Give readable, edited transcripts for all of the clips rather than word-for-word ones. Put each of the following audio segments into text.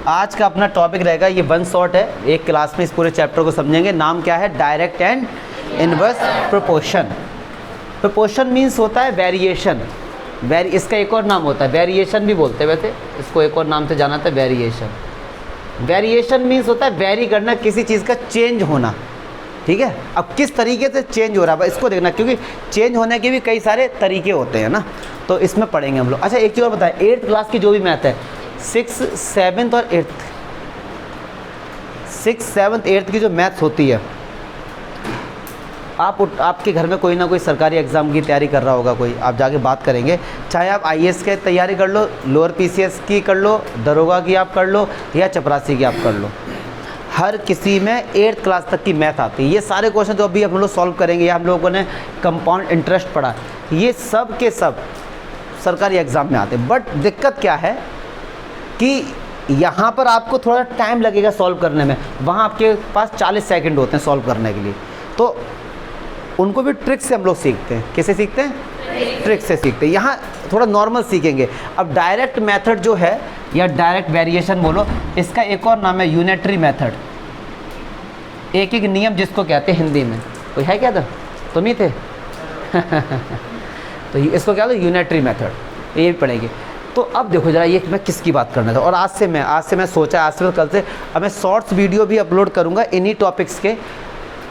आज का अपना टॉपिक रहेगा, ये वन शॉट है, एक क्लास में इस पूरे चैप्टर को समझेंगे। नाम क्या है? Direct and inverse proportion. Proportion means होता है वेरिएशन। इसका एक और नाम होता है वेरिएशन भी बोलते हैं, वैसे इसको एक और नाम से जाना था वेरिएशन। वेरिएशन मीन्स होता है वेरी करना, किसी चीज़ का चेंज होना। ठीक है, अब किस तरीके से चेंज हो रहा है इसको देखना, क्योंकि चेंज होने के भी कई सारे तरीके होते हैं ना, तो इसमें पढ़ेंगे हम लोग। अच्छा एक चीज़ और बताएं, 8th क्लास की जो भी मैथ है, 6th 7th और 8th, 6th 7th 8th की जो मैथ्स होती है, आपके घर में कोई ना कोई सरकारी एग्ज़ाम की तैयारी कर रहा होगा कोई, आप जाके बात करेंगे, चाहे आप IAS की तैयारी कर लो, लोअर PCS की कर लो, दरोगा की आप कर लो, या चपरासी की आप कर लो, हर किसी में 8th क्लास तक की मैथ आती है। ये सारे क्वेश्चन जो अभी हम लोग सॉल्व करेंगे, या हम लोगों ने कंपाउंड इंटरेस्ट पढ़ा, ये सब के सब सरकारी एग्ज़ाम में आते हैं। बट दिक्कत क्या है कि यहाँ पर आपको थोड़ा टाइम लगेगा सॉल्व करने में, वहाँ आपके पास 40 सेकंड होते हैं सॉल्व करने के लिए, तो उनको भी ट्रिक से हम लोग सीखते हैं। कैसे सीखते हैं? ट्रिक से सीखते हैं। यहाँ थोड़ा नॉर्मल सीखेंगे। अब डायरेक्ट मेथड जो है, या डायरेक्ट वेरिएशन बोलो, इसका एक और नाम है यूनिटरी मेथड। एक एक नियम जिसको कहते हैं हिंदी में, कोई है क्या था? तुम ही थे तो इसको क्या होता है? Unitary method. ये भी पढ़ेंगे। तो अब देखो जरा, ये मैं किसकी बात करना था, और आज से मैं सोचा, आज से कल से अब मैं शॉर्ट्स वीडियो भी अपलोड करूँगा इन्हीं टॉपिक्स के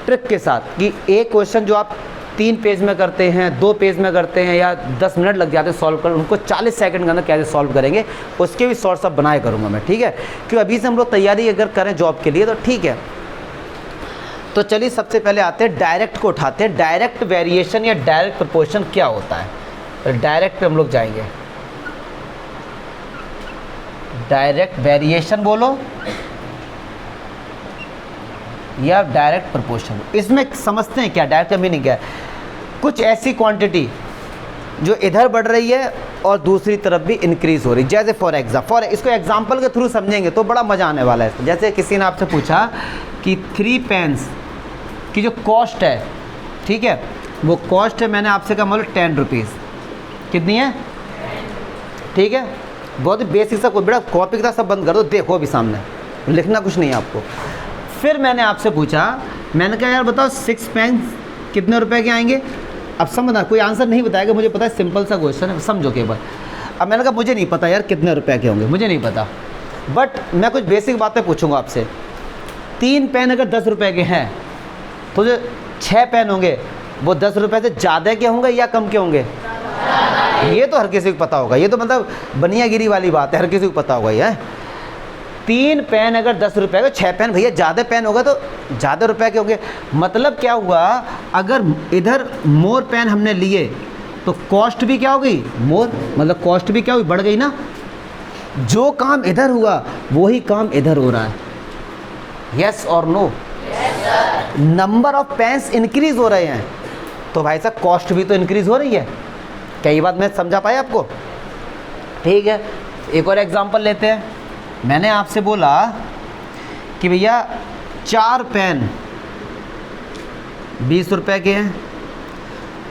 ट्रिक के साथ, कि एक क्वेश्चन जो आप 3 पेज में करते हैं, 2 पेज में करते हैं, या 10 मिनट लग जाते हैं सॉल्व कर, उनको 40 सेकंड के अंदर कैसे सॉल्व करेंगे, उसके भी शॉर्ट्स अब बनाए करूँगा मैं। ठीक है, क्योंकि अभी से हम लोग तैयारी अगर करें जॉब के लिए तो ठीक है। तो चलिए सबसे पहले आते हैं डायरेक्ट को उठाते हैं। डायरेक्ट वेरिएशन या डायरेक्ट प्रोपोर्शन क्या होता है? तो डायरेक्ट पे हम लोग जाएंगे। डायरेक्ट वेरिएशन बोलो या डायरेक्ट प्रोपोर्शन, इसमें समझते हैं क्या डायरेक्ट का मीनिंग क्या है? कुछ ऐसी क्वांटिटी जो इधर बढ़ रही है और दूसरी तरफ भी इंक्रीज हो रही है। जैसे फॉर इसको एग्जांपल के थ्रू समझेंगे तो बड़ा मज़ा आने वाला है। जैसे किसी ने आपसे पूछा कि 3 पेन्स की जो कॉस्ट है, ठीक है, वो कॉस्ट है, मैंने आपसे कहा मतलब 10 रुपीज़, कितनी है? ठीक है, बहुत ही बेसिक सा, कोई बेटा कॉपी का सब बंद कर दो, देखो अभी सामने, लिखना कुछ नहीं है आपको। फिर मैंने आपसे पूछा, मैंने कहा यार बताओ 6 पेन कितने रुपए के आएंगे? अब समझना, कोई आंसर नहीं बताएगा, मुझे पता है, सिंपल सा क्वेश्चन है, समझो केवल। अब मैंने कहा मुझे नहीं पता यार कितने रुपए के होंगे, मुझे नहीं पता, बट मैं कुछ बेसिक बातें पूछूंगा आपसे। 3 पेन अगर 10 रुपए के हैं, तो जो 6 पेन होंगे वो 10 रुपए से ज़्यादा के होंगे या कम के होंगे? ये तो हर किसी को पता होगा, ये तो मतलब बनियागिरी वाली बात है, हर किसी को पता होगा ये। 3 पेन अगर 10 रुपए के, 6 पेन भैया ज़्यादा पेन होगा तो ज़्यादा रुपए के होंगे। मतलब क्या हुआ, अगर इधर मोर पेन हमने लिए तो कॉस्ट भी क्या हो गई? मोर, मतलब कॉस्ट भी क्या हुई? बढ़ गई ना। जो काम इधर हुआ वही काम इधर हो रहा है। यस और no? Number of pens increase हो रहे हैं, तो भाई साहब कॉस्ट भी तो इंक्रीज हो रही है। क्या ये बात मैं समझा पाया आपको? ठीक है, एक और एग्जांपल लेते हैं। मैंने आपसे बोला कि भैया 4 पेन 20 रुपए के हैं,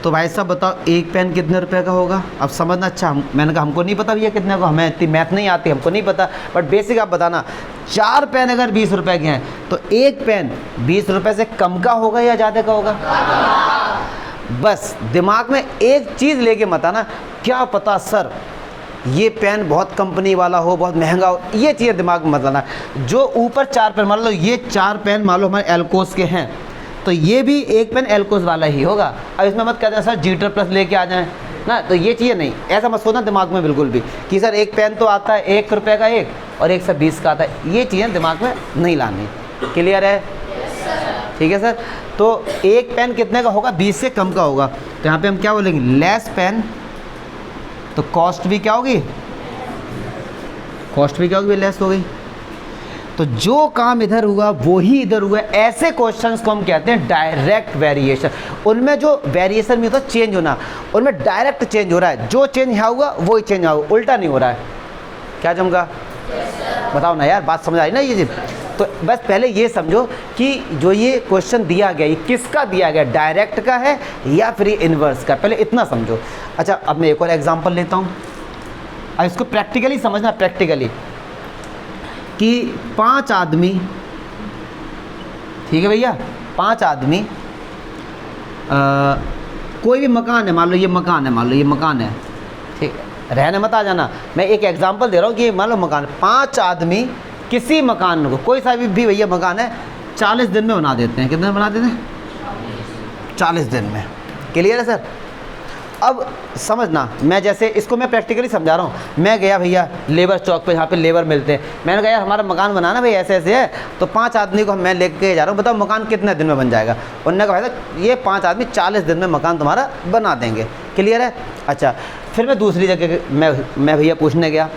तो भाई साहब बताओ एक पेन कितने रुपए का होगा? अब समझना। अच्छा, मैंने कहा हमको नहीं पता भैया कितने का, हमें इतनी मैथ नहीं आती, हमको नहीं पता, बट बेसिक आप बताना। 4 पेन अगर 20 रुपए के हैं तो एक पेन 20 रुपए से कम का होगा या ज़्यादा का होगा? बस दिमाग में एक चीज़ लेके मत आना, क्या पता सर ये पेन बहुत कंपनी वाला हो, बहुत महंगा हो, ये चीज़ दिमाग में मत लाना। जो ऊपर 4 पेन, मान लो ये 4 पेन मान लो हमारे एल्कोस के हैं, तो ये भी एक पेन एल्कोस वाला ही होगा। अब इसमें मत कहते हैं सर जीटर प्लस लेके आ जाएं ना, तो ये चीज़ें नहीं, ऐसा मत सोचना दिमाग में बिल्कुल भी कि सर एक पेन तो आता है 1 रुपये का एक और 1 से 20 का आता है, ये चीज़ें दिमाग में नहीं लानी। क्लियर है? ठीक है सर। तो एक पेन कितने का होगा? 20 से कम का होगा, तो यहाँ पे हम क्या बोलेंगे? लेस पेन, तो कॉस्ट भी क्या होगी? कॉस्ट भी क्या होगी? लेस हो गई। तो जो काम इधर हुआ वो ही इधर हुआ। ऐसे क्वेश्चंस को हम कहते हैं डायरेक्ट वेरिएशन। उनमें जो वेरिएशन में होता है चेंज होना, उनमें डायरेक्ट चेंज हो रहा है, जो चेंज यहाँ हुआ वही चेंज यहाँ हुआ, उल्टा नहीं हो रहा है। क्या जमगा? बताओ ना यार, बात समझ आई ना ये चीज़? तो बस पहले ये समझो कि जो ये क्वेश्चन दिया गया, ये किसका दिया गया? डायरेक्ट का है या फिर इनवर्स का? पहले इतना समझो। अच्छा, अब मैं एक और एग्जांपल लेता हूँ, अब इसको प्रैक्टिकली समझना। प्रैक्टिकली कि 5 आदमी, ठीक है भैया, 5 आदमी कोई भी मकान है, मान लो ये मकान है, मान लो ये मकान है, ठीक है, रहने मत आ जाना, मैं एक एग्जांपल दे रहा हूँ कि मान लो मकान, 5 आदमी किसी मकान को, कोई सा भी भैया मकान है, 40 दिन में बना देते हैं। कितने में बना देते हैं? 40 दिन में। क्लियर है सर? अब समझना, मैं जैसे इसको मैं प्रैक्टिकली समझा रहा हूँ। मैं गया भैया लेबर चौक पे, जहाँ पे लेबर मिलते हैं, मैंने कहा यार हमारा मकान बनाना भाई ऐसे ऐसे है, तो 5 आदमी को मैं लेके जा रहा हूँ, बताओ मकान कितने दिन में बन जाएगा? उन्होंने कहा भाई ये 5 आदमी 40 दिन में मकान तुम्हारा बना देंगे। क्लियर है? अच्छा, फिर मैं दूसरी जगह मैं भैया पूछने गया,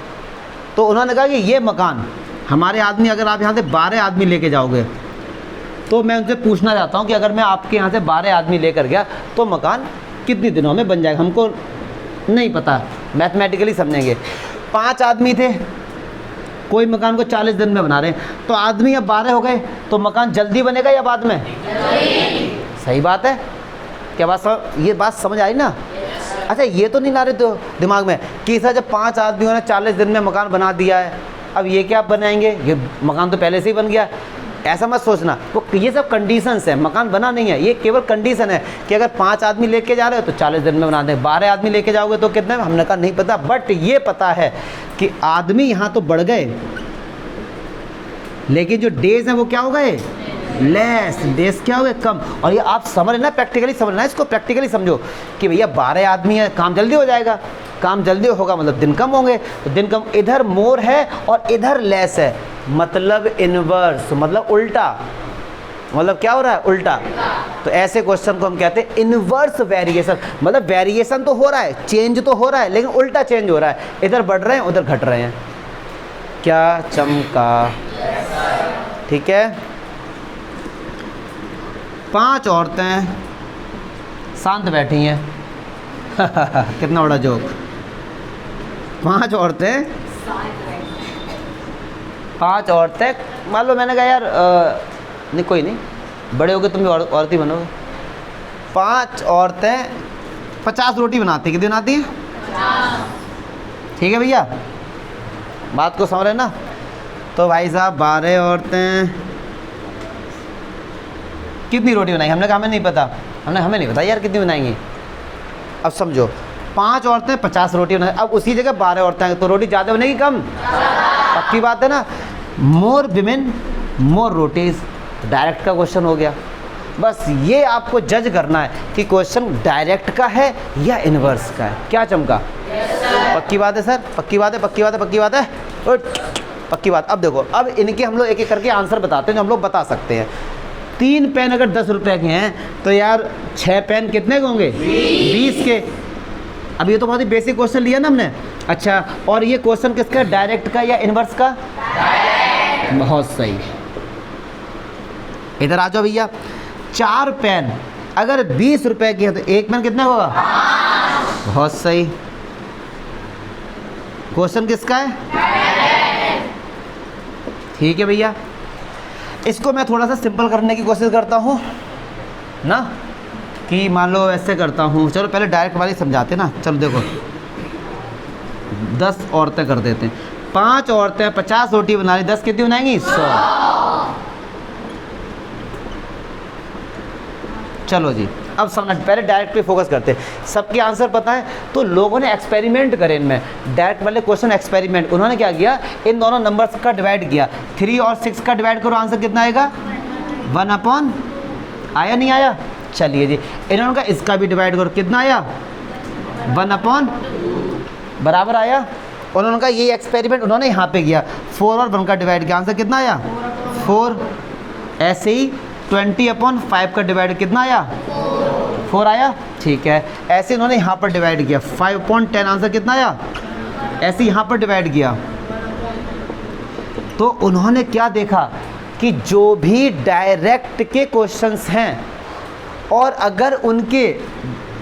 तो उन्होंने कहा कि ये मकान हमारे आदमी, अगर आप यहाँ से 12 आदमी लेके जाओगे, तो मैं उनसे पूछना चाहता हूँ कि अगर मैं आपके यहाँ से 12 आदमी लेकर गया तो मकान कितनी दिनों में बन जाएगा? हमको नहीं पता, मैथमेटिकली समझेंगे। 5 आदमी थे, कोई मकान को 40 दिन में बना रहे हैं, तो आदमी अब 12 हो गए, तो मकान जल्दी बनेगा या बाद में? सही बात है। क्या बात ये बात समझ आई ना? अच्छा, ये तो नहीं ला रहे तो दिमाग में कि सर जब 5 आदमियों ने 40 दिन में मकान बना दिया है, अब ये क्या बनाएंगे? ये मकान तो पहले से ही बन गया। ऐसा मत सोचना, वो ये सब कंडीशंस है, मकान बना नहीं है, ये केवल कंडीशन है कि अगर 5 आदमी लेके जा रहे हो तो 40 दिन में बना दें, 12 आदमी लेके जाओगे तो कितने में? हमने कहा नहीं पता, बट ये पता है कि आदमी यहाँ तो बढ़ गए, लेकिन जो डेज हैं वो क्या हो गए? लेस। डेज क्या हो गए? कम। और ये आप समझ लेना, प्रैक्टिकली समझना, इसको प्रैक्टिकली समझो कि भैया 12 आदमी है, काम जल्दी हो जाएगा, काम जल्दी होगा मतलब दिन कम होंगे, तो दिन कम, इधर मोर है और इधर लेस है, मतलब इनवर्स, मतलब उल्टा, मतलब क्या हो रहा है? उल्टा। तो ऐसे क्वेश्चन को हम कहते हैं इनवर्स वेरिएशन, मतलब वेरिएशन तो हो रहा है, चेंज तो हो रहा है, लेकिन उल्टा चेंज हो रहा है, इधर बढ़ रहे हैं उधर घट रहे हैं। क्या चमका? ठीक है। 5 औरतें शांत बैठी हैं कितना बड़ा जोक। 5 औरतें, 5 औरतें, मान लो मैंने कहा यार नहीं कोई नहीं, बड़े हो गए तुम भी औरत ही बनोगे। 5 औरतें 50 रोटी बनाती, कितनी बनाती हैं? 50। ठीक है भैया, बात को समझ रहे ना? तो भाई साहब 12 औरतें कितनी रोटी बनाएंगी? हमने कहा हमें नहीं पता, हमें नहीं पता यार कितनी बनाएंगी। अब समझो 5 औरतें 50 रोटी बनाएंगी, अब उसी जगह 12 औरतें, तो रोटी ज़्यादा बनेगी कम? पक्की बात है ना? मोर विमेन मोर रोटीज, डायरेक्ट का क्वेश्चन हो गया। बस ये आपको जज करना है कि क्वेश्चन डायरेक्ट का है या इनवर्स का है। क्या चमका? पक्की बात है सर? पक्की बात है, पक्की बात है, पक्की बात है, पक्की बात। अब देखो, अब इनके हम लोग एक एक करके आंसर बताते हैं जो हम लोग बता सकते हैं। 3 पेन अगर 10 रुपये के हैं तो यार 6 पेन कितने के होंगे? 20 के। अब ये तो बहुत ही बेसिक क्वेश्चन लिया ना हमने। अच्छा, और ये क्वेश्चन किसका? डायरेक्ट का या इनवर्स का? डायरेक्ट। बहुत सही। इधर आ जाओ भैया, 4 पेन अगर 20 रुपए के हैं तो 1 पेन कितना होगा? 5। बहुत सही। क्वेश्चन किसका है? डायरेक्ट। ठीक है भैया, इसको मैं थोड़ा सा सिंपल करने की कोशिश करता हूँ ना, कि मान लो ऐसे करता हूँ। चलो पहले डायरेक्ट वाली समझाते ना। चलो देखो, 10 औरतें कर देते हैं, 5 औरतें 50 रोटी बना रही, 10 कितनी बनाएंगी? 100। चलो जी, अब समझ, पहले डायरेक्ट पे फोकस करते हैं। सबके आंसर पता है तो लोगों ने एक्सपेरिमेंट करे इनमें, डायरेक्ट वाले क्वेश्चन एक्सपेरिमेंट। उन्होंने क्या किया, इन दोनों नंबर्स का डिवाइड किया, 3 और 6 का डिवाइड करो, आंसर कितना आएगा? 1/, आया नहीं आया? चलिए जी, इन्होंने कहा इसका भी डिवाइड करो, कितना आया? 1/, बराबर आया। उन्होंने कहा ये एक्सपेरिमेंट उन्होंने यहाँ पे किया, 4 और 1 का डिवाइड किया, आंसर कितना आया? 4। ऐसे ही 20/5 का डिवाइड कितना आया? 4 आया। ठीक है, ऐसे इन्होंने यहाँ पर डिवाइड किया, 5/10, आंसर कितना आया? ऐसे यहाँ पर डिवाइड किया। तो उन्होंने क्या देखा कि जो भी डायरेक्ट के क्वेश्चंस हैं और अगर उनके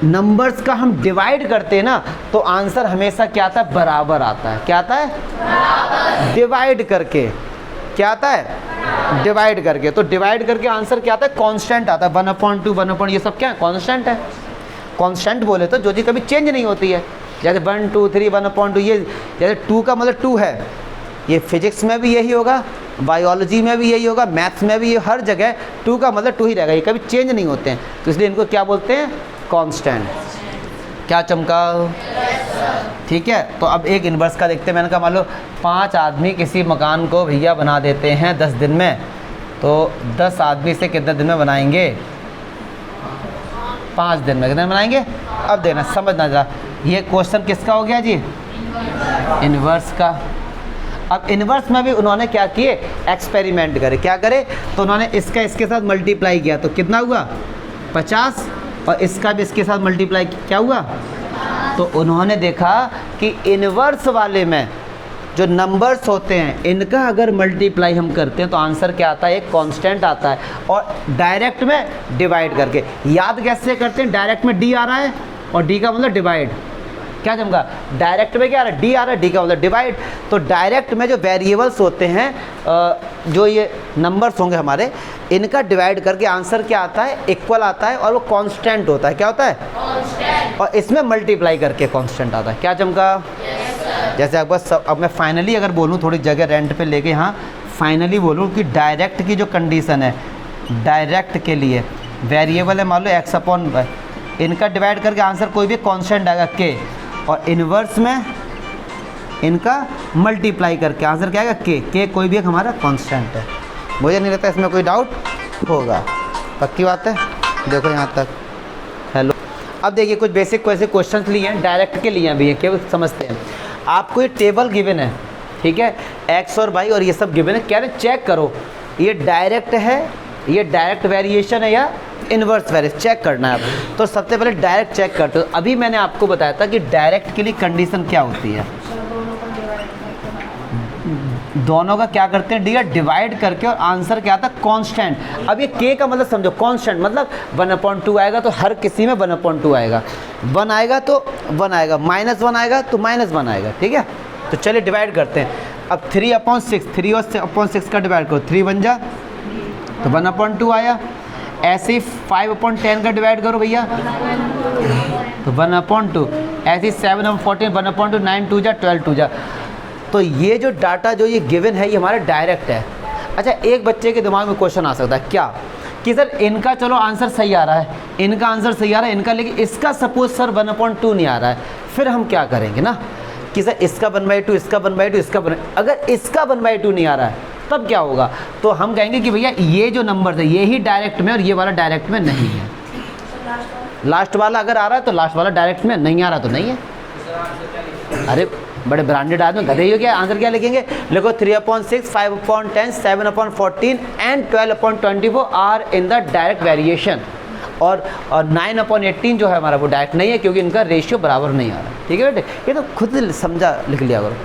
नंबर्स का हम डिवाइड करते हैं ना, तो आंसर हमेशा क्या आता है? बराबर आता है। क्या आता है? बराबर। डिवाइड करके क्या आता है? डिवाइड करके। तो डिवाइड करके आंसर क्या आता है? कांस्टेंट आता है। 1/2, 1/, ये सब क्या है? कांस्टेंट है। कांस्टेंट बोले तो जो चीज़ कभी चेंज नहीं होती है, जैसे 1 2 3 1/2, ये जैसे 2 का मतलब 2 है, ये फिजिक्स में भी यही होगा, बायोलॉजी में भी यही होगा, मैथ्स में भी, ये हर जगह 2 का मतलब 2 ही रहेगा, ये कभी चेंज नहीं होते हैं। तो इसलिए इनको क्या बोलते हैं? कांस्टेंट। क्या चमका? ठीक है। तो अब एक इन्वर्स का देखते हैं। मैंने कहा मान लो 5 आदमी किसी मकान को भैया बना देते हैं 10 दिन में, तो 10 आदमी से कितने दिन में बनाएंगे? 5 दिन में। कितने बनाएंगे? अब देखना, समझना जरा, ये क्वेश्चन किसका हो गया जी? इन्वर्स का। अब इन्वर्स में भी उन्होंने क्या किए? एक्सपेरिमेंट करे। क्या करे? तो उन्होंने इसका इसके साथ मल्टीप्लाई किया, तो कितना हुआ? 50, और इसका भी इसके साथ मल्टीप्लाई क्या हुआ? तो उन्होंने देखा कि इन्वर्स वाले में जो नंबर्स होते हैं इनका अगर मल्टीप्लाई हम करते हैं तो आंसर क्या आता है? एक कांस्टेंट आता है। और डायरेक्ट में डिवाइड करके, याद कैसे करते हैं? डायरेक्ट में डी आ रहा है और डी का मतलब डिवाइड। क्या जमगा? डायरेक्ट में क्या आ रहा है? डी आ रहा है, डी का मतलब डिवाइड। तो डायरेक्ट में जो वेरिएबल्स होते हैं, जो ये नंबर्स होंगे हमारे, इनका डिवाइड करके आंसर क्या आता है? इक्वल आता है, और वो कांस्टेंट होता है। क्या होता है? कांस्टेंट। और इसमें मल्टीप्लाई करके कांस्टेंट आता है। क्या चमका? जैसे अब मैं फाइनली अगर बोलूँ, थोड़ी जगह रेंट पे लेके यहाँ फाइनली बोलूँ कि डायरेक्ट की जो कंडीशन है, डायरेक्ट के लिए वेरिएबल है मान लो x अपॉन y, इनका डिवाइड करके आंसर कोई भी कांस्टेंट आएगा k, और इन्वर्स में इनका मल्टीप्लाई करके आंसर क्या आएगा? k कोई भी एक हमारा कांस्टेंट है। मुझे नहीं लगता इसमें कोई डाउट होगा। पक्की बात है? देखो यहाँ तक। हेलो। अब देखिए कुछ बेसिक वैसे क्वेश्चन लिए हैं, डायरेक्ट के लिए भी हैं, केवल समझते हैं। आपको ये टेबल गिवन है, ठीक है, x और y और ये सब गिवन है। कह रहे चेक करो ये डायरेक्ट है, ये डायरेक्ट वेरिएशन है या इन्वर्स वेरिएशन, चेक करना है आप। तो सबसे पहले डायरेक्ट चेक करते हो। अभी मैंने आपको बताया था कि डायरेक्ट के लिए कंडीशन क्या होती है? दोनों का क्या करते हैं? डी डिवाइड करके, और आंसर क्या आता है? कांस्टेंट। अब ये के का मतलब समझो, कांस्टेंट मतलब 1/2 आएगा तो हर किसी में 1/2 आएगा, 1 आएगा तो 1 आएगा, -1 आएगा तो -1 आएगा। ठीक है, तो चलिए डिवाइड करते हैं। अब 3/6, 3 और 6 का डिवाइड करो, 3 बन जा तो 1/2 आया। ऐसे ही 5/10 का डिवाइड करो भैया तो 1/2। ऐसे ही 7/14, 1/2, 9 2 जा 12 2 जा। तो ये जो डाटा जो ये गिवन है ये हमारा डायरेक्ट है। अच्छा, एक बच्चे के दिमाग में क्वेश्चन आ सकता है क्या कि सर इनका चलो आंसर सही आ रहा है, इनका आंसर सही आ रहा है इनका, लेकिन इसका सपोज सर 1/2 नहीं आ रहा है, फिर हम क्या करेंगे ना कि सर इसका 1/2, इसका 1/2, इसका अगर इसका 1/2 नहीं आ रहा है तब क्या होगा? तो हम कहेंगे कि भैया ये जो नंबर है ये ही डायरेक्ट में और ये वाला डायरेक्ट में नहीं है। लास्ट वाला अगर आ रहा है तो लास्ट वाला डायरेक्ट में, नहीं आ रहा तो नहीं है। अरे बड़े ब्रांडेड आदमी गधे ही हो क्या? आंसर क्या लिखेंगे? लिखो 3/6, 5/10, 7/14 and 12/24 are in the direct variation, और 9/18 जो है हमारा वो डायरेक्ट नहीं है क्योंकि इनका रेशियो बराबर नहीं आ रहा। ठीक है बेटे, ये तो खुद समझा लिख लिया करो।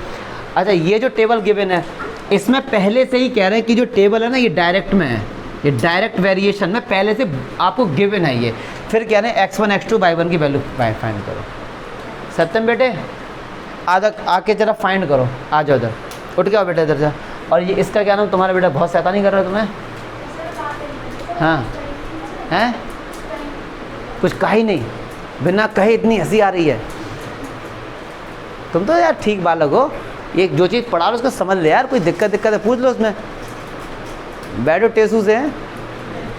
अच्छा, ये जो टेबल गिवन है इसमें पहले से ही कह रहे हैं कि जो टेबल है ना ये डायरेक्ट में है, ये डायरेक्ट वेरिएशन में पहले से आपको गिवन है ये। फिर कह रहे हैं x1 x2 y1 की वैल्यू फाइंड करो। सत्यम बेटे आके जरा फाइंड करो, आ जाओ इधर, उठ के आओ बेटा इधर जा। और ये इसका क्या नाम? तुम्हारा बेटा बहुत शैतानी कर रहा है तुम्हें। हाँ हैं, कुछ कहा ही नहीं, बिना कहे इतनी हंसी आ रही है। तुम तो यार ठीक बालक हो, ये जो चीज़ पढ़ा लो उसको समझ ले यार। कोई दिक्कत है पूछ लो उसमें, बैठो टेसू से,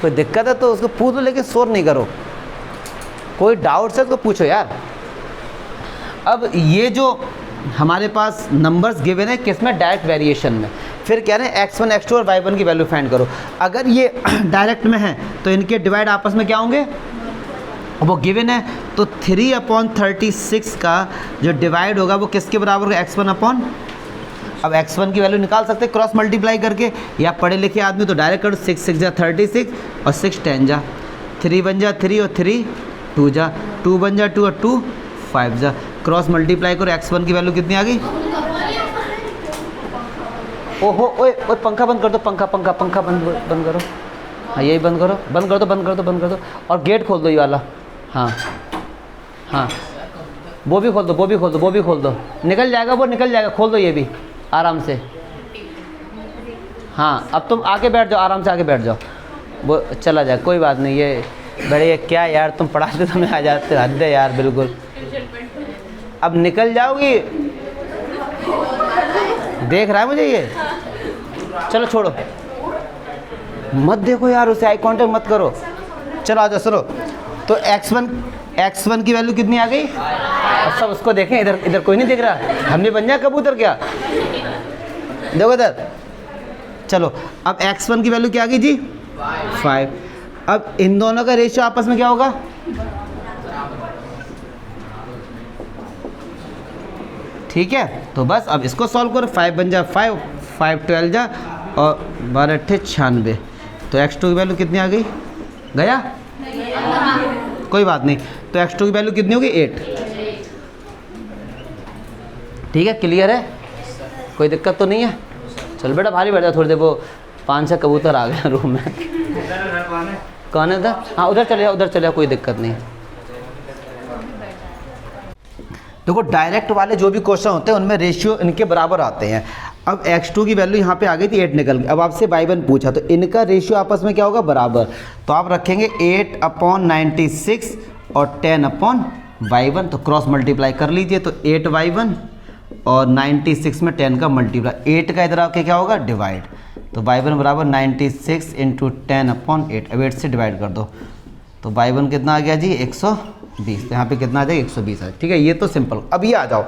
कोई दिक्कत है तो उसको पूछ लो, लेकिन शोर नहीं करो। कोई डाउट्स है तो पूछो यार। अब ये जो हमारे पास नंबर्स गिवन है किसमें? डायरेक्ट वेरिएशन में। फिर कह रहे हैं x1 x2 और y1 की वैल्यू फाइंड करो। अगर ये डायरेक्ट में है तो इनके डिवाइड आपस में क्या होंगे? वो गिवन है तो 3/36 का जो डिवाइड होगा वो किसके बराबर होगा? x1 अब x1 की वैल्यू निकाल सकते हैं क्रॉस मल्टीप्लाई करके, या पढ़े लिखे आदमी तो डायरेक्ट करो। 6 6 जा 36 और 6 10 जा, 3 बन जा 3 और 3 2 जा, 2 बन जा 2 और 2 5 जा। क्रॉस मल्टीप्लाई करो, x1 की वैल्यू कितनी आ गई? ओहो ओए ओए, पंखा बंद कर दो, पंखा बंद करो। हाँ यही बंद करो, बंद कर दो। और गेट खोल दो ये वाला। हाँ वो भी खोल दो, निकल जाएगा वो, निकल जाएगा। खोल दो ये भी आराम से। हाँ अब तुम आके बैठ जाओ, आराम से आके बैठ जाओ, वो चला जाए, कोई बात नहीं। ये बड़े क्या यार, तुम पढ़ाते समय आ जाते, हद है यार बिल्कुल। अब निकल जाओगी, देख रहा है मुझे ये? चलो छोड़ो, मत देखो यार उसे, आई कांटेक्ट मत करो। चलो आ जाओ, सुनो। तो x1 की वैल्यू कितनी आ गई? अब सब उसको देखें, इधर इधर कोई नहीं देख रहा, हमने बन जाए कबूतर क्या? देखो इधर। चलो अब x1 की वैल्यू क्या आ गई जी? 5। अब इन दोनों का रेशियो आपस में क्या होगा? ठीक है, तो बस अब इसको सॉल्व करो। 5 बन जा 5, 5 12 जा और 12 8 96। तो x2 की वैल्यू कितनी आ गई? गया? कोई बात नहीं। तो x2 की वैल्यू कितनी होगी? 8। ठीक है, क्लियर है? कोई दिक्कत तो नहीं है? चल बेटा भारी बैठ जा थोड़ी देर, वो 5-6 कबूतर आ गए रूम में। कौन है उधर? हाँ उधर चले जाओ, उधर चले जाओ, कोई दिक्कत नहीं। देखो डायरेक्ट वाले जो भी क्वेश्चन होते हैं उनमें रेशियो इनके बराबर आते हैं। अब x2 की वैल्यू यहाँ पे आ गई थी 8 निकल गई। अब आपसे y1 पूछा तो इनका रेशियो आपस में क्या होगा? बराबर। तो आप रखेंगे 8/96 और 10/y1, तो क्रॉस मल्टीप्लाई कर लीजिए। तो 8y1 और 96 में 10 का मल्टीप्लाई, 8 का इधर आके क्या होगा? डिवाइड। तो y1 बराबर 96 × 10/8। अब 8 से डिवाइड कर दो, तो y1 कितना आ गया जी? 120। तो यहाँ पे कितना आ जाएगा? 120 है। ठीक है, ये तो सिंपल। अब ये आ जाओ,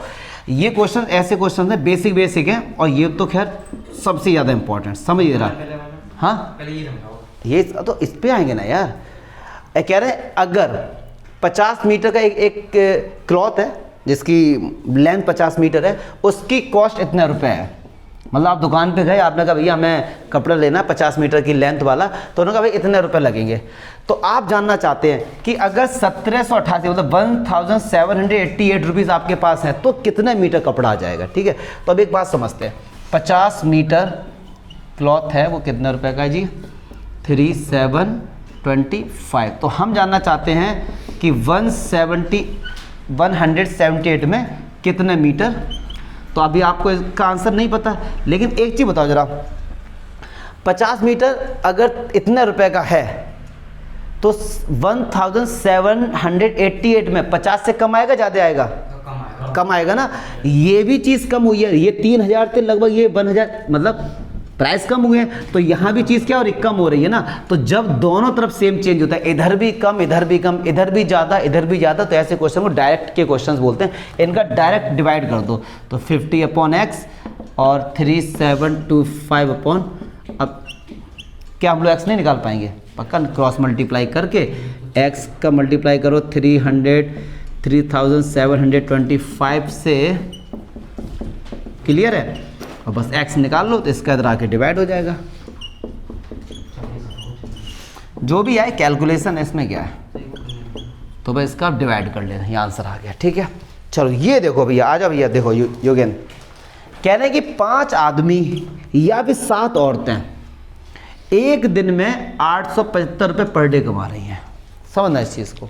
ये क्वेश्चन ऐसे क्वेश्चन है बेसिक हैं, और ये तो खैर सबसे ज़्यादा इंपॉर्टेंट, समझ रहा? हाँ ये तो इस पे आएंगे ना यार। कह रहे हैं अगर 50 मीटर का एक क्लॉथ है जिसकी लेंथ 50 मीटर है, उसकी कॉस्ट इतने रुपए है। मतलब आप दुकान पे गए, आपने कहा भैया हमें कपड़ा लेना 50 मीटर की लेंथ वाला, तो उन्होंने कहा भाई इतने रुपए लगेंगे। तो आप जानना चाहते हैं कि अगर 1788 मतलब 1788 रुपीज़ आपके पास है तो कितने मीटर कपड़ा आ जाएगा? ठीक है, तो अब एक बात समझते हैं। 50 मीटर क्लॉथ है, वो कितने रुपए का है जी? 3725। तो हम जानना चाहते हैं कि 178 में कितने मीटर। तो अभी आपको इसका आंसर नहीं पता, लेकिन एक चीज़ बताओ जरा, 50 मीटर अगर इतने रुपए का है तो 1788 में 50 से कम आएगा ज़्यादा आएगा? कम आएगा ना। ये भी चीज़ कम हुई है, ये 3000 थे लगभग, ये 1000, मतलब प्राइस कम हुए हैं। तो यहाँ भी चीज़ क्या हो रही? कम हो रही है ना। तो जब दोनों तरफ सेम चेंज होता है, इधर भी कम इधर भी कम, इधर भी ज़्यादा इधर भी ज़्यादा, तो ऐसे क्वेश्चन को डायरेक्ट के क्वेश्चंस बोलते हैं। इनका डायरेक्ट डिवाइड कर दो, तो 50/x और 3725 अब क्या हम लोग x नहीं निकाल पाएंगे? पक्का क्रॉस मल्टीप्लाई करके x का मल्टीप्लाई करो 3725 से, क्लियर है? और बस x निकाल लो तो इसका इधर आके डिवाइड हो जाएगा। जो भी आए कैलकुलेशन इसमें क्या है, तो बस इसका आप डिवाइड कर लेना, ये आंसर आ गया। ठीक है, चलो ये देखो भैया, आ जाओ भैया, देखो योगेन कह रहे हैं कि 5 आदमी या फिर 7 औरतें एक दिन में 875 रुपये पर डे कमा रही हैं। समझना इस चीज़ को,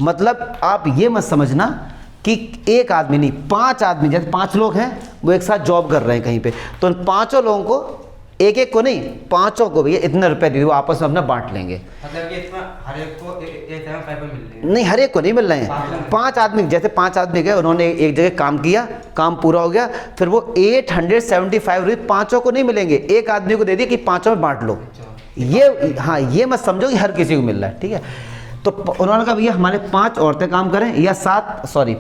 मतलब आप ये मत समझना कि एक आदमी नहीं, 5 आदमी, जैसे 5 लोग हैं वो एक साथ जॉब कर रहे हैं कहीं पे, तो उन 5 लोगों को, एक को नहीं 5 को भैया इतने रुपए दे दो, वो आपस में अपना बांट लेंगे। मतलब कि इसमें हर एक को एक जगह पैसे मिल रहे हैं? नहीं, हर एक को नहीं मिल रहे हैं। 5 आदमी, जैसे 5 आदमी गए, उन्होंने एक जगह काम किया, काम पूरा हो गया, फिर वो 875 रुपये 5 को नहीं मिलेंगे, एक आदमी को दे दिए कि 5 में बांट लो। ये हाँ, ये मत समझो कि हर किसी को मिल रहा है। ठीक है, तो उन्होंने कहा भैया हमारे 5 औरतें काम करें या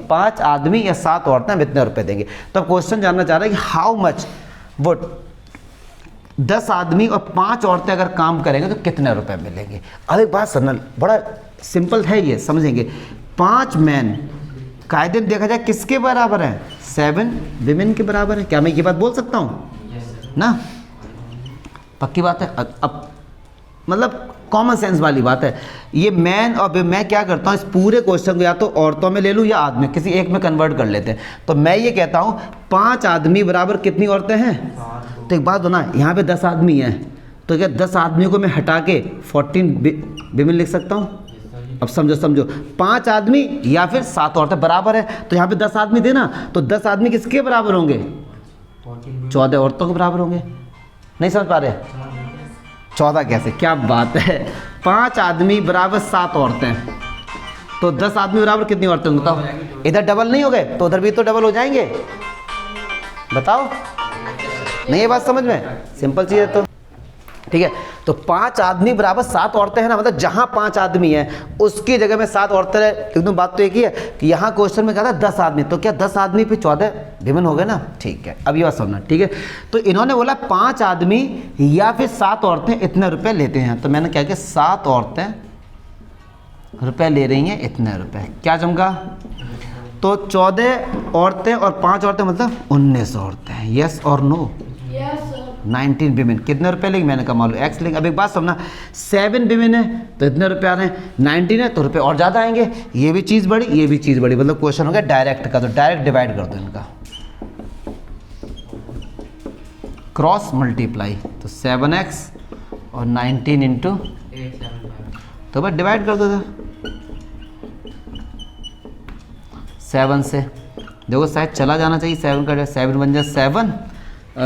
5 आदमी या 7 औरतें, हम इतने रुपए देंगे। तो क्वेश्चन जानना चाह रहे हैं कि हाउ मच वो 10 आदमी और 5 औरतें अगर काम करेंगे तो कितने रुपए मिलेंगे। अब एक बात सुनना, बड़ा सिंपल है ये, समझेंगे। 5 मैन कायदे में देखा जाए किसके बराबर है? 7 विमेन के बराबर है। क्या मैं ये बात बोल सकता हूँ? ना, पक्की बात है। अब मतलब कॉमन सेंस वाली बात है ये। मैन और मैं क्या करता हूँ, इस पूरे क्वेश्चन को या तो औरतों में ले लूँ या आदमी, किसी एक में कन्वर्ट कर लेते हैं। तो मैं ये कहता हूँ 5 आदमी बराबर कितनी औरतें हैं? तो एक बात हो ना, यहाँ पे 10 आदमी हैं, तो क्या 10 आदमी को मैं हटा के 14 विमेन लिख सकता हूँ? अब समझो 5 आदमी या फिर 7 औरतें बराबर है, तो यहाँ पे 10 आदमी थे ना, तो 10 आदमी किसके बराबर होंगे? 14 औरतों के बराबर होंगे। नहीं समझ पा रहे? 14 कैसे? क्या बात है। 5 आदमी बराबर 7 औरतें, तो 10 आदमी बराबर कितनी औरतें होंगी? बताओ, इधर डबल नहीं हो गए तो उधर भी तो डबल हो जाएंगे। बताओ, नहीं ये बात समझ में, सिंपल चीज़ है। तो ठीक है, तो 5 आदमी बराबर 7 औरतें हैं ना, मतलब जहाँ 5 आदमी हैं उसकी जगह में 7 औरतें हैं। एकदम बात तो एक ही है कि यहाँ क्वेश्चन में कहा था 10 आदमी, तो क्या 10 आदमी पे 14 विमेन हो गए ना। ठीक है, अब ये बात समझना। ठीक है, तो इन्होंने बोला 5 आदमी या फिर 7 औरतें इतने रुपए लेते हैं, तो मैंने क्या किया 7 औरतें रुपए ले रही हैं इतने रुपए, क्या जमगा। तो 14 औरतें और 5 औरतें मतलब 19 औरतें। यस और नो? 19 विमेन। कितने रुपए लेंगे, मैंने कहा मालूम एक्स लेंगे। अब एक बात समझना, 7 विमेन है तो इतने रुपए आ रहे हैं, 19 है तो रुपए और ज़्यादा आएंगे। ये भी चीज़ बड़ी, ये भी चीज़ बड़ी, मतलब क्वेश्चन हो गया डायरेक्ट का, तो डायरेक्ट डिवाइड कर दो इनका, क्रॉस मल्टीप्लाई। तो 7x और 19 इंटू, तो बस डिवाइड कर दो था 7 से। देखो शायद चला जाना चाहिए 7 का, 7 बन जाए 7,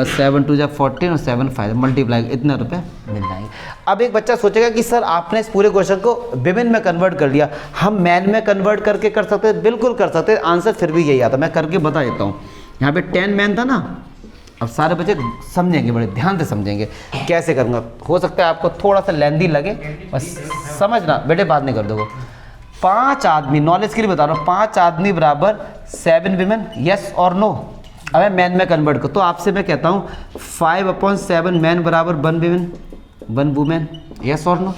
7 2 जा 14 और 7 5 मल्टीप्लाई, इतने रुपए मिल जाएंगे। अब एक बच्चा सोचेगा कि सर आपने इस पूरे क्वेश्चन को विमेन में कन्वर्ट कर लिया, हम मैन में कन्वर्ट करके कर सकते हैं। बिल्कुल कर सकते हैं, आंसर फिर भी यही आता। मैं करके बता देता हूँ। यहाँ पे 10 मैन था ना, अब सारे बच्चे समझेंगे, बड़े ध्यान से समझेंगे कैसे करूँगा। हो सकता है आपको थोड़ा सा लेंदी लगे, बस समझना बेटे, बात नहीं कर दोगे। 5 आदमी, नॉलेज के लिए बता रहा हूँ, 5 आदमी बराबर 7 विमेन। यस और नो? अब मैं मैन में कन्वर्ट कर, तो आपसे मैं कहता हूँ 5/7 मैन बराबर 1 विमेन 1 वुमेन। यस और नो?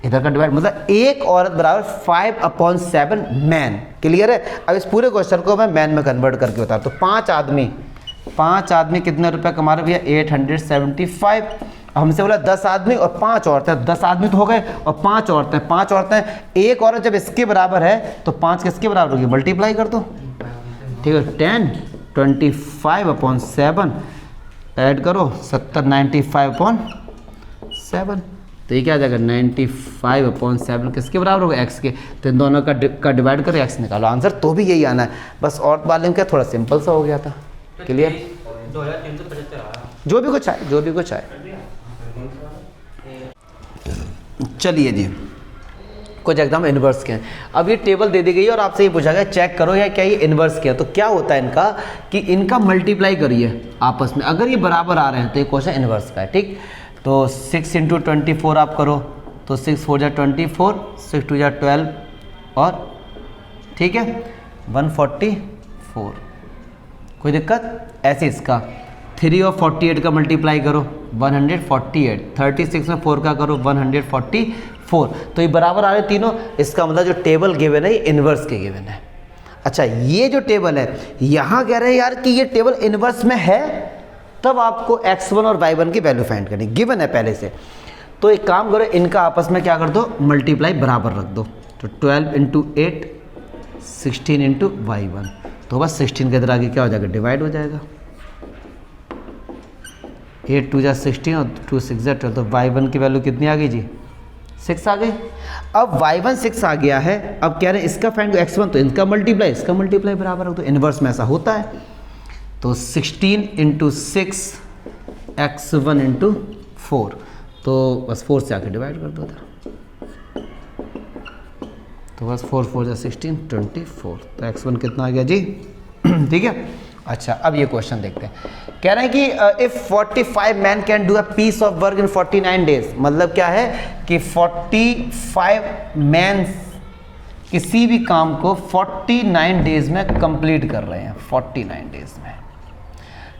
इधर का डिवाइड मतलब एक औरत बराबर 5/7 मैन। क्लियर है? अब इस पूरे क्वेश्चन को मैं मैन में कन्वर्ट करके बता, तो 5 आदमी कितने रुपए कमा रहे भैया, 875। हमसे बोला 10 आदमी और 5 औरतें, 10 आदमी तो हो गए और 5 औरतें, 5 औरतें, एक औरत जब इसके बराबर है तो 5 किसके बराबर होगी, मल्टीप्लाई कर दो। ठीक है, 10 25/7 ऐड करो 70 95/7, तो ये क्या आ जाएगा 95/7 किसके बराबर होगा, एक्स के। तो इन दोनों का डिवाइड करो, एक्स निकालो, आंसर तो भी यही आना है। बस और वाले का थोड़ा सिंपल सा हो गया था। क्लियर? 2375 जो भी कुछ आए, जो भी कुछ आए। चलिए जी, कुछ एकदम इन्वर्स के हैं। अब ये टेबल दे दी गई है और आपसे ये पूछा गया चेक करो या क्या ये इन्वर्स के है। तो क्या होता है इनका कि इनका मल्टीप्लाई करिए आपस में, अगर ये बराबर आ रहे हैं तो ये क्वेश्चन इन्वर्स का है। ठीक, तो 6 × 24 आप करो तो 6 4 जा 24, 6 2 जा 12 और ठीक है 144। कोई दिक्कत? ऐसे इसका 3 और 48 का मल्टीप्लाई करो 148, 36 में 4 का करो 144। तो ये बराबर आ रहे तीनों, इसका मतलब जो टेबल गिवन है ये इन्वर्स के गिवन है। अच्छा, ये जो टेबल है यहाँ कह रहे हैं यार कि ये टेबल इन्वर्स में है, तब आपको x1 और y1 की वैल्यू फाइंड करनी, गिवन है पहले से। तो एक काम करो, इनका आपस में क्या कर दो, मल्टीप्लाई बराबर रख दो। तो 12 × 8 16 × y1, तो बस 16 के इधर आगे क्या हो जाएगा, डिवाइड हो जाएगा। 8 2 जा 16 और 2 6 जा 12, तो y1 की वैल्यू कितनी आ गई जी, 6 आ गई। अब y1 6 आ गया है, अब कह रहे हैं इसका फाइंड x1, तो इनका मल्टीप्लाई इसका मल्टीप्लाई बराबर हो, तो इन्वर्स में ऐसा होता है। तो 16 × 6 x1 × 4, तो बस 4 से आके डिवाइड कर दो था, तो बस 4 4 जा 16 24, तो x1 कितना आ गया जी। ठीक है। अच्छा, अब ये क्वेश्चन देखते हैं। कह रहे हैं कि if 45 man can do a piece of work in 49 days, मतलब क्या है कि 45 मैन किसी भी काम को 49 डेज में कंप्लीट कर रहे हैं। 49 डेज में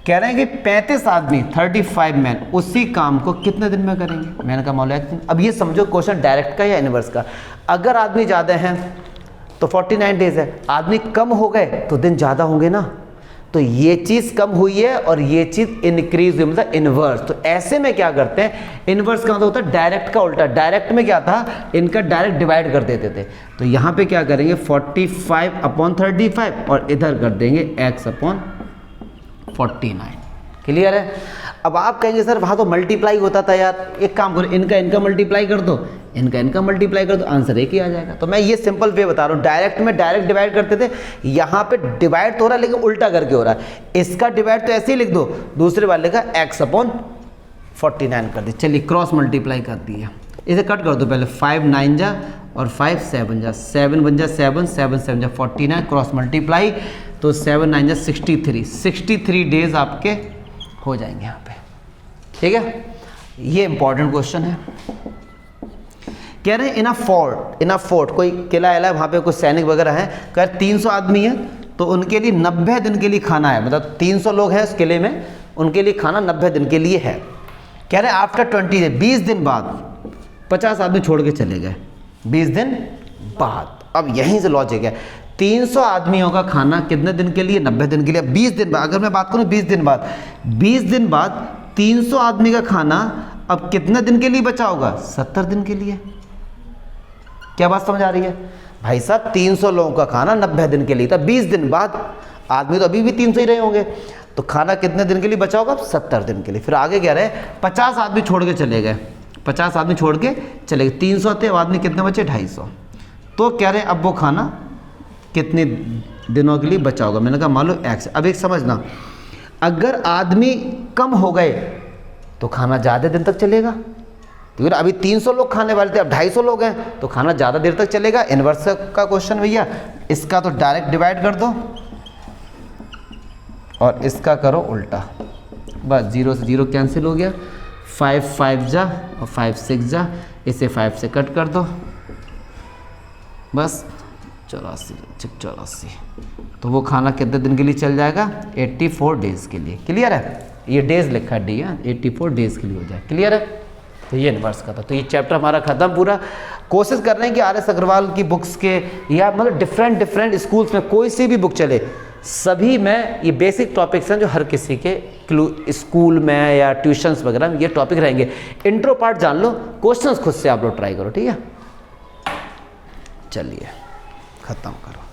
कह रहे हैं कि 35 आदमी 35 मैन उसी काम को कितने दिन में करेंगे। मैंने कहा मौला दिन। अब ये समझो क्वेश्चन डायरेक्ट का या इनवर्स का। अगर आदमी ज़्यादा हैं तो 49 डेज है, आदमी कम हो गए तो दिन ज़्यादा होंगे ना। तो ये चीज़ कम हुई है और ये चीज़ इंक्रीज हुई, मतलब इनवर्स। तो ऐसे में क्या करते हैं, इनवर्स का मतलब होता है डायरेक्ट का उल्टा। डायरेक्ट में क्या था, इनका डायरेक्ट डिवाइड कर देते थे। तो यहाँ पे क्या करेंगे 45/35 और इधर कर देंगे x/49। क्लियर है। अब आप कहेंगे सर वहाँ तो मल्टीप्लाई होता था यार, एक काम करो इनका मल्टीप्लाई कर दो, इनका मल्टीप्लाई कर दो, आंसर एक ही आ जाएगा। तो मैं ये सिंपल वे बता रहा हूँ। डायरेक्ट में डायरेक्ट डिवाइड करते थे, यहाँ पे डिवाइड तो हो रहा है लेकिन उल्टा करके हो रहा है। इसका डिवाइड तो ऐसे ही लिख दो, दूसरे वाले का x/49 कर दी। चलिए क्रॉस मल्टीप्लाई कर दिया, इसे कट कर दो पहले। 5 9 जा और 5 7 जा, 7 बन जा 7 7 7 जा 49, क्रॉस मल्टीप्लाई तो 7 9 जा 63 डेज आपके हो जाएंगे यहाँ पे, ठीक है। ये इंपॉर्टेंट क्वेश्चन है। कह रहे हैं इन अ फोर्ट कोई किला है, वहाँ पे कुछ सैनिक वगैरह हैं, कह रहे 300 आदमी है तो उनके लिए 90 दिन के लिए खाना है, मतलब 300 लोग हैं उस किले में, उनके लिए खाना 90 दिन के लिए है। कह रहे हैं आफ्टर 20 डे 20 दिन बाद 50 आदमी छोड़ के चले गए, 20 दिन बाद। अब यहीं से लॉजिक है, 300 आदमियों का खाना कितने दिन के लिए, 90 दिन के लिए। 20 दिन बाद, अगर मैं बात करूँ 20 दिन बाद, 20 दिन बाद 300 आदमी का खाना अब कितने दिन के लिए बचा होगा, 70 दिन के लिए। क्या बात समझ आ रही है भाई साहब? 300 लोगों का खाना 90 दिन के लिए था, 20 दिन बाद आदमी तो अभी भी 300 ही रहे होंगे, तो खाना कितने दिन के लिए बचा होगा, 70 दिन के लिए। फिर आगे कह रहे हैं 50 आदमी छोड़ के चले गए, 50 आदमी छोड़ के चले गए, 300 थे, आदमी कितने बचे, 250। तो कह रहे हैं अब वो खाना कितने दिनों के लिए बचा होगा। मैंने कहा मान लो एक्स। अब एक समझना, अगर आदमी कम हो गए तो खाना ज़्यादा दिन तक चलेगा, क्योंकि अभी 300 लोग खाने वाले थे, अब 250 लोग हैं तो खाना ज़्यादा देर तक चलेगा। इन्वर्स का क्वेश्चन भैया, इसका तो डायरेक्ट डिवाइड कर दो और इसका करो उल्टा, बस 0 से 0 कैंसिल हो गया, 5 5 जा और 5 6 जा, इसे 5 से कट कर दो, बस 84, तो वो खाना कितने दिन के लिए चल जाएगा, 84 डेज़ के लिए। क्लियर है? ये डेज़ लिखा है डी, 84 डेज़ के लिए हो जाए। क्लियर है? तो ये इन्वर्स का था। तो ये चैप्टर हमारा खत्म पूरा। कोशिश कर रहे हैं कि आर.एस. अग्रवाल की बुक्स के या मतलब डिफरेंट स्कूल्स में कोई सी भी बुक चले, सभी में ये बेसिक टॉपिक्स हैं जो हर किसी के स्कूल में या ट्यूशन्स वगैरह में ये टॉपिक रहेंगे। इंट्रो पार्ट जान लो, क्वेश्चंस खुद से आप लोग ट्राई करो, ठीक है। चलिए ख़त्म करो।